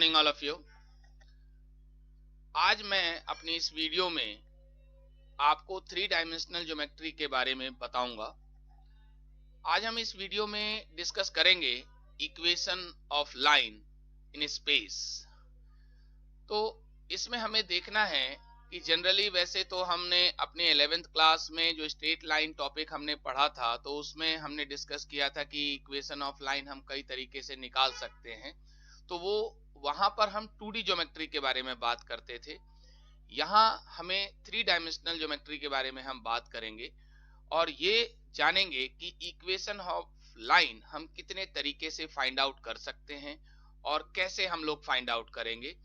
Morning all of you. आज मैं अपनी इस वीडियो में आपको थ्री डायमेंशनल ज्योमेट्री के बारे में बताऊंगा। आज हम इस वीडियो में डिस्कस करेंगे equation of line in space. तो इसमें हमें देखना है कि जनरली वैसे तो हमने अपने 11th क्लास में जो स्ट्रेट लाइन टॉपिक हमने पढ़ा था तो उसमें हमने डिस्कस किया था कि इक्वेशन ऑफ लाइन हम कई तरीके से निकाल सकते हैं। तो वो वहां पर हम 2D ज्योमेट्री के बारे में बात करते थे। यहाँ हमें थ्री डायमेंशनल ज्योमेट्री के बारे में हम बात करेंगे और ये जानेंगे कि इक्वेशन ऑफ लाइन हम कितने तरीके से फाइंड आउट कर सकते हैं और कैसे हम लोग फाइंड आउट करेंगे।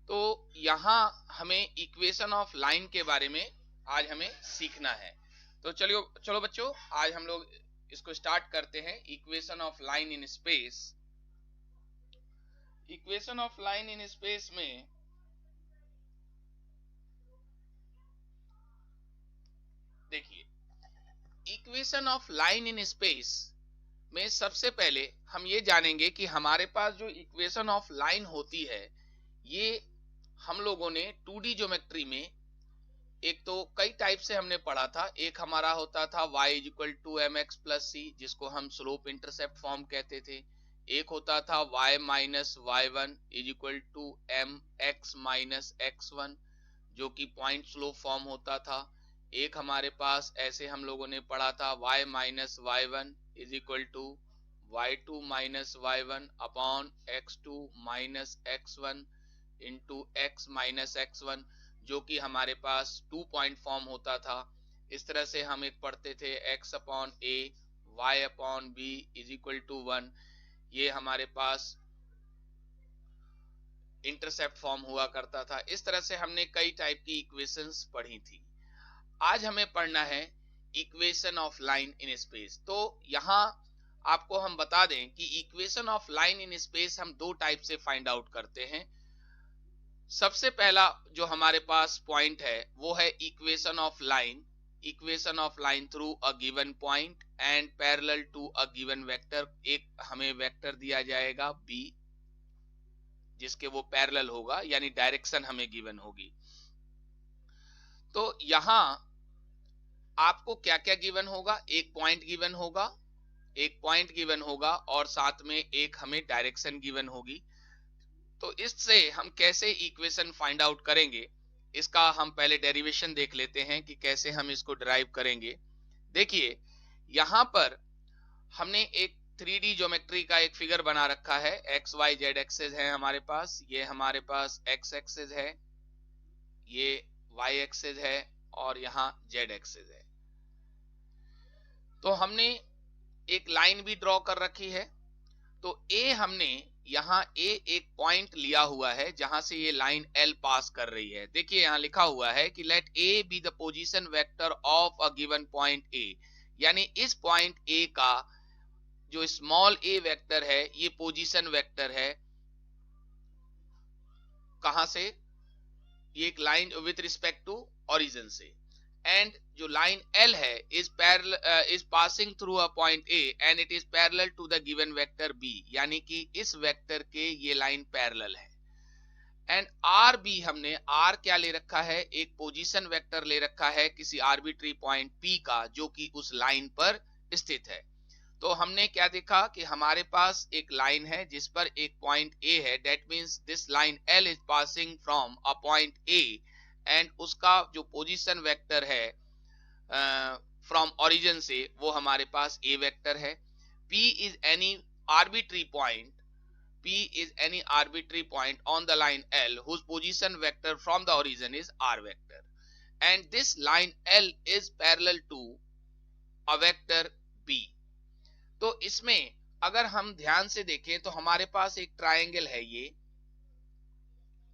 तो यहाँ हमें इक्वेशन ऑफ लाइन के बारे में आज हमें सीखना है। तो चलो बच्चों, आज हम लोग इसको स्टार्ट करते हैं। Equation of line in space. Equation of line in space में देखिए, equation of line in space में सबसे पहले हम ये जानेंगे कि हमारे पास जो इक्वेशन ऑफ लाइन होती है ये हम लोगों ने 2D ज्योमेट्री में एक तो कई टाइप से हमने पढ़ा था। एक हमारा होता था y equal to m x plus c, जिसको हम स्लोप इंटरसेप्ट फॉर्म कहते थे। एक होता था y minus y one is equal to m x minus x one, जो कि पॉइंट स्लोप फॉर्म होता था। एक हमारे पास ऐसे हम लोगों ने पढ़ा था y minus y one is equal to y two minus y one upon x two minus x one into x minus x one, जो कि हमारे पास 2 पॉइंट फॉर्म होता था। इस तरह से हम एक पढ़ते थे x upon a y upon b is equal to 1। ये हमारे पास इंटरसेप्ट फॉर्म हुआ करता था। इस तरह से हमने कई टाइप की इक्वेशंस पढ़ी थी। आज हमें पढ़ना है equation of line in space. तो यहाँ आपको हम बता दें कि equation of line in space हम दो टाइप से फाइंड आउट करते हैं। सबसे पहला जो हमारे पास पॉइंट है वो है equation of line through a given point and parallel to a given vector. एक हमें वेक्टर दिया जाएगा b जिसके वो पैरेलल होगा, यानी डायरेक्शन हमें गिवन होगी। तो यहां आपको क्या क्या गिवन होगा? एक पॉइंट गिवन होगा और साथ में एक हमें डायरेक्शन गिवन होगी। तो इससे हम कैसे इक्वेशन फाइंड आउट करेंगे, इसका हम पहले डेरिवेशन देख लेते हैं कि कैसे हम इसको डिराइव करेंगे। देखिए, यहां पर हमने एक 3D ज्योमेट्री का एक फिगर बना रखा है। एक्स वाई जेड एक्सेस है हमारे पास। ये हमारे पास एक्स एक्सेस है, ये वाई एक्सेस है और यहाँ जेड एक्सेस है। तो हमने एक लाइन भी ड्रॉ कर रखी है। तो ए हमने यहाँ ए एक पॉइंट लिया हुआ है जहां से ये लाइन एल पास कर रही है। देखिए यहाँ लिखा हुआ है कि let a be the position vector of a given point a, यानी इस पॉइंट ए का जो स्मॉल ए वेक्टर है ये पोजीशन वेक्टर है। कहां से? ये एक line with respect to origin से। एंड जो लाइन एल है is passing through a point a and it is parallel to the given vector b, यानी कि इस वेक्टर के ये लाइन पैरेलल है। एंड आर बी, हमने आर क्या ले रखा है? एक पोजीशन वेक्टर ले रखा है किसी आर्बिट्री पॉइंट पी का, जो कि उस लाइन पर स्थित है। तो हमने क्या देखा कि हमारे पास एक लाइन है जिस पर एक पॉइंट ए है। That means this line L is passing from a point a and उसका जो पोजीशन वेक्टर है फ्रॉम ओरिजिन से वो हमारे पास ए वेक्टर है। P is any arbitrary point P is any arbitrary point on the line L whose position vector from the origin is R vector, and this line L is parallel to a vector B। तो इसमें अगर हम ध्यान से देखें तो हमारे पास एक ट्रायंगल है। ये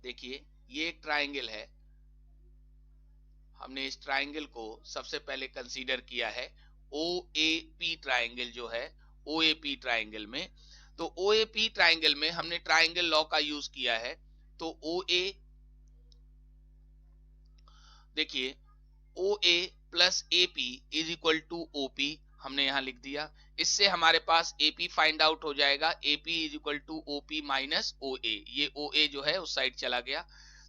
देखिए, ये एक ट्रायंगल है। हमने इस ट्रायंगल को सबसे पहले कंसीडर किया है OAP ट्रायंगल जो है। OAP ट्रायंगल में, तो OAP ट्रायंगल में हमने ट्रायंगल लॉ का यूज किया है। तो OA, देखिए OA plus AP is equal to OP हमने यहां लिख दिया। इससे हमारे पास AP फाइंड आउट हो जाएगा। AP is equal to OP minus OA। ये OA जो है उस साइड चला गया,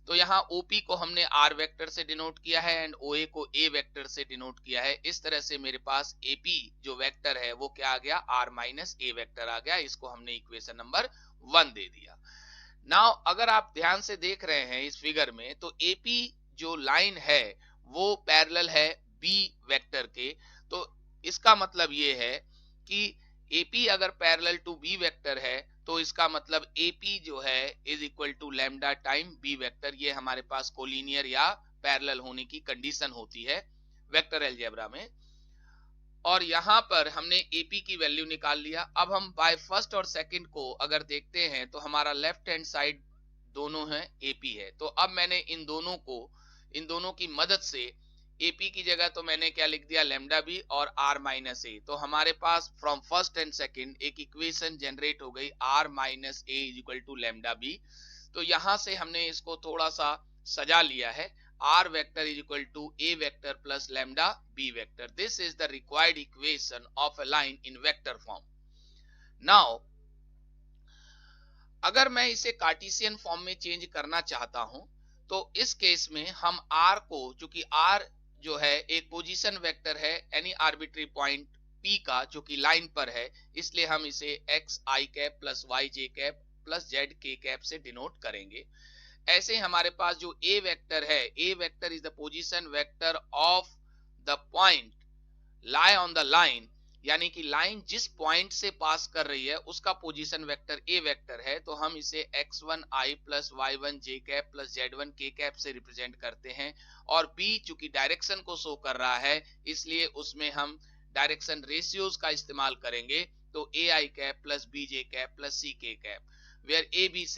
तो यहाँ OP को हमने R वेक्टर से डिनोट किया है एंड OA को A वेक्टर से डिनोट किया है। इस तरह से मेरे पास AP जो वेक्टर है वो क्या आ गया, R माइनस A वेक्टर आ गया। इसको हमने इक्वेशन नंबर 1 दे दिया। नाउ अगर आप ध्यान से देख रहे हैं इस फिगर में, तो AP जो लाइन है वो पैरेलल है B वेक्टर के। तो इसका मतलब ये है कि AP अगर पैरेलल टू B वेक्टर है तो इसका मतलब AP जो है is equal to lambda time B vector. ये हमारे पास कोलिनियर या पैरेलल होने की कंडीशन होती है वेक्टर अलजेब्रा में। और यहां पर हमने AP की वैल्यू निकाल लिया। अब हम बाय फर्स्ट और सेकंड को अगर देखते हैं तो हमारा लेफ्ट हैंड साइड दोनों है AP है। तो अब मैंने इन दोनों की मदद से AP की जगह तो मैंने क्या लिख दिया, लैम्डा बी और R माइनस ए। तो हमारे पास फ्रॉम फर्स्ट एंड सेकंड एक इक्वेशन जनरेट हो गई, R minus a is equal to lambda b. तो यहां से हमने इसको थोड़ा सा सजा लिया है, R vector is equal to A vector plus lambda B vector. This is the required equation of a line in vector form. Now, अगर मैं इसे कार्टेशियन फॉर्म में चेंज करना चाहता हूं तो इस केस में हम R को, चूंकि R जो है एक पोजीशन वेक्टर है एनी आर्बिट्री पॉइंट P का जो कि लाइन पर है, इसलिए हम इसे x i cap plus y j cap plus z k cap से डिनोट करेंगे। ऐसे हमारे पास जो A वेक्टर है, A vector is the position vector of the point lie on the line, यानी कि लाइन जिस पॉइंट से पास कर रही है उसका पोजीशन वेक्टर A वेक्टर है। तो हम इसे x1 i plus y1 j cap plus z1 k cap से रिप्रेजेंट करते हैं। और B चूंकि डायरेक्शन को शो कर रहा है इसलिए उसमें हम डायरेक्शन रेशियोज का इस्तेमाल करेंगे। तो ai cap plus bj cap plus ck cap where A, B, C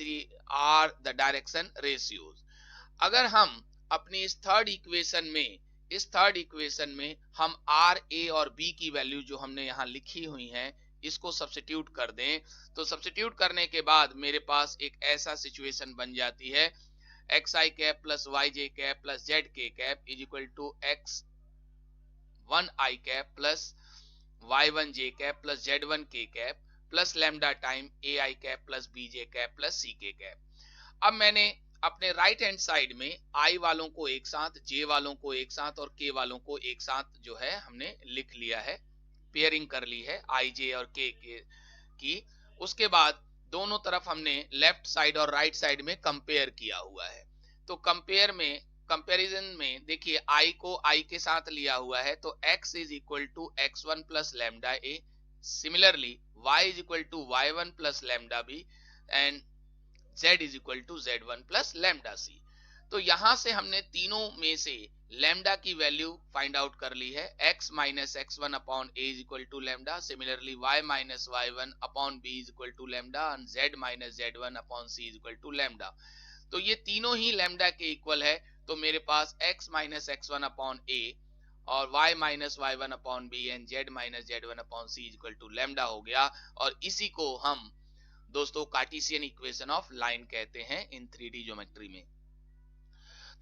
are the direction ratios। अगर हम अपनी इस थर्ड इक्वेशन में हम R, A और B की वैल्यू जो हमने यहाँ लिखी हुई हैं इसको सब्स्टिट्यूट कर दें, तो सब्स्टिट्यूट करने के बाद मेरे पास एक ऐसा सिचुएशन बन जाती है, xi cap plus yj cap plus zk cap is equal to x1 i cap plus y1 j cap plus z1 k cap plus lambda time ai cap plus bj cap plus ck cap. अब मैंने अपने right hand side में i वालों को एक साथ, j वालों को एक साथ और k वालों को एक साथ जो है हमने लिख लिया है, पेयरिंग कर ली है i, j और k की। उसके बाद दोनों तरफ हमने लेफ्ट साइड और राइट साइड में कंपेयर किया हुआ है। तो कंपैरिजन में देखिए i को i के साथ लिया हुआ है, तो x is equal to x1 plus lambda a, similarly y is equal to y1 plus lambda b and z is equal to z1 plus lambda c. तो यहां से हमने तीनों में से लैम्डा की वैल्यू फाइंड आउट कर ली है, x minus x1 upon a is equal to lambda, similarly y minus y1 upon b is equal to lambda and z minus z1 upon c is equal to lambda. तो ये तीनों ही lambda के equal है। तो मेरे पास x minus x1 upon a और y minus y1 upon b and z minus z1 upon c is equal to lambda हो गया। और इसी को हम दोस्तों कार्टेशियन इक्वेशन ऑफ लाइन कहते हैं इन 3D ज्योमेट्री में।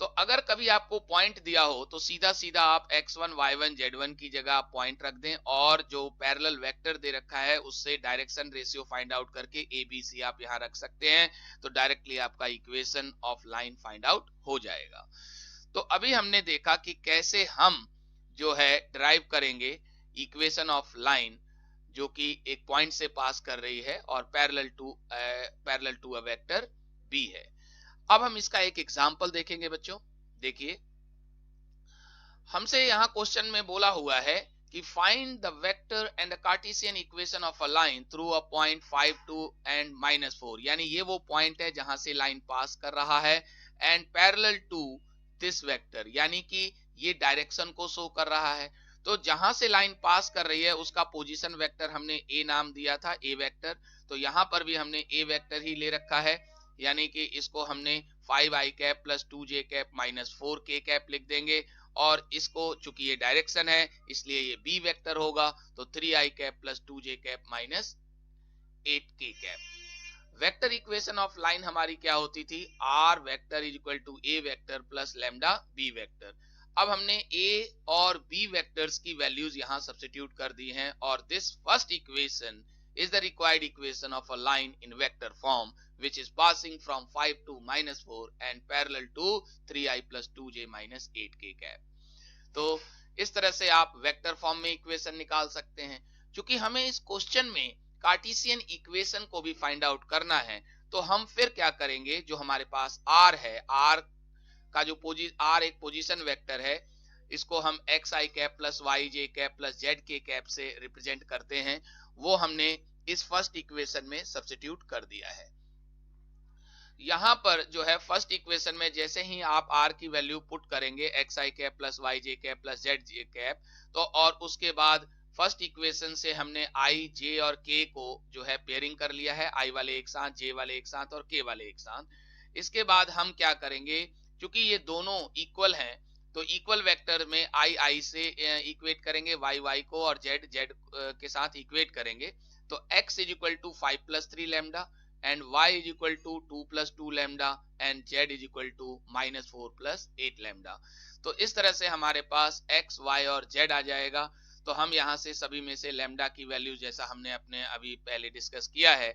तो अगर कभी आपको पॉइंट दिया हो तो सीधा सीधा आप x1 y1 z1 की जगह आप पॉइंट रख दें और जो पैरेलल वेक्टर दे रखा है उससे डायरेक्शन रेशियो फाइंड आउट करके ABC आप यहां रख सकते हैं, तो डायरेक्टली आपका equation of line find out हो जाएगा। तो अभी हमने देखा कि कैसे हम जो है ड्राइव करेंगे इक्वेशन ऑफ लाइन जो कि एक पॉइंट से पास कर रही है और parallel to a vector B है। अब हम इसका एक एग्जांपल देखेंगे बच्चों। देखिए हमसे यहां क्वेश्चन में बोला हुआ है कि find the vector and the Cartesian equation of a line through a point 5 2 and -4, यानी ये वो पॉइंट है जहां से लाइन पास कर रहा है and parallel to this vector, यानी कि ये डायरेक्शन को शो कर रहा है। तो जहां से लाइन पास कर रही है उसका पोजीशन वेक्टर हमने ए नाम दिया था, ए वेक्टर। तो यहां पर भी हमने ए वेक्टर ही ले रखा है, यानी कि इसको हमने 5i cap plus 2j cap minus 4k cap लिख देंगे। और इसको चूंकि ये डायरेक्शन है इसलिए ये बी वेक्टर होगा, तो 3i cap plus 2j cap minus 8k cap. Vector equation of line हमारी क्या होती थी, r vector is equal to a vector plus lambda b vector. अब हमने a और b वेक्टर्स की वैल्यूज यहां सब्स्टिट्यूट कर दी हैं और this first equation is the required equation of a line in vector form which is passing from 5 to -4 and parallel to 3i plus 2j minus 8k cap. तो इस तरह से आप वेक्टर फॉर्म में इक्वेशन निकाल सकते हैं। क्योंकि हमें इस क्वेश्चन में कार्टेशियन इक्वेशन को भी फाइंड आउट करना है, तो हम फिर क्या करेंगे, जो हमारे पास r है, r का जो r एक पोजीशन वेक्टर है, इसको हम एक्स आई कैप प्लस वाई जे कैप प्लस जेड के कैप से रिप्रेजेंट करते हैं, वो हमने इस फर्स्ट इक्वेशन में सब्स्टिट्यूट कर दिया है। यहां पर जो है फर्स्ट इक्वेशन में जैसे ही आप r की वैल्यू पुट करेंगे एक्स आई कैप प्लस वाई जे cap plus Z J cap, तो और उसके बाद फर्स्ट इक्वेशन से हमने i, j और k को जो है पेयरिंग कर लिया है, i वाले एक साथ, j वाले एक साथ और k वाले एक साथ। इसके बाद हम क्या करेंगे, क्योंकि ये दोनों इक्वल हैं, तो इक्वल वेक्टर में i से इक्वेट करेंगे y y को और z z के साथ इक्वेट करेंगे। तो x is equal to 5 plus 3 lambda and y is equal to 2 plus 2 lambda and z is equal to minus 4 plus 8 lambda. तो इस तरह से हमारे पास x, y और z आ जाएगा। तो हम यहाँ से सभी में से लैम्डा की वैल्यू, जैसा हमने अपने अभी पहले डिस्कस किया है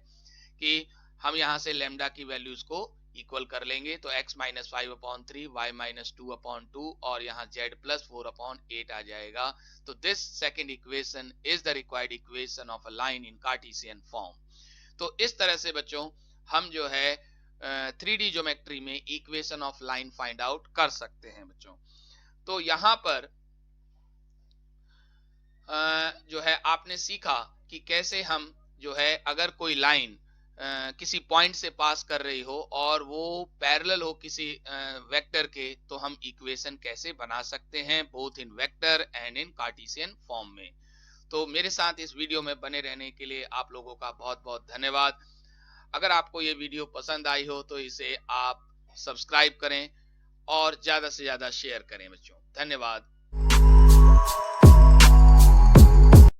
कि हम यहाँ से लैम्डा की वैल्यूज को इक्वल कर लेंगे, तो x माइनस 5/3, y माइनस 2/2 और यहाँ z प्लस 4/8 आ जाएगा। तो this second equation is the required equation of a line in Cartesian form. तो इस तरह से बच्चों हम जो है 3D ज्योमेट्री में equation of line find out कर सकते हैं बच्चों। तो यहाँ पर जो है आपने सीखा कि कैसे हम जो है अगर कोई लाइन किसी पॉइंट से पास कर रही हो और वो पैरेलल हो किसी वेक्टर के, तो हम इक्वेशन कैसे बना सकते हैं both in vector and in Cartesian form में। तो मेरे साथ इस वीडियो में बने रहने के लिए आप लोगों का बहुत बहुत धन्यवाद। अगर आपको ये वीडियो पसंद आई हो तो इसे आप सब्सक्राइब करें और ज्यादा से ज्यादा शेयर करें बच्चों। धन्यवाद।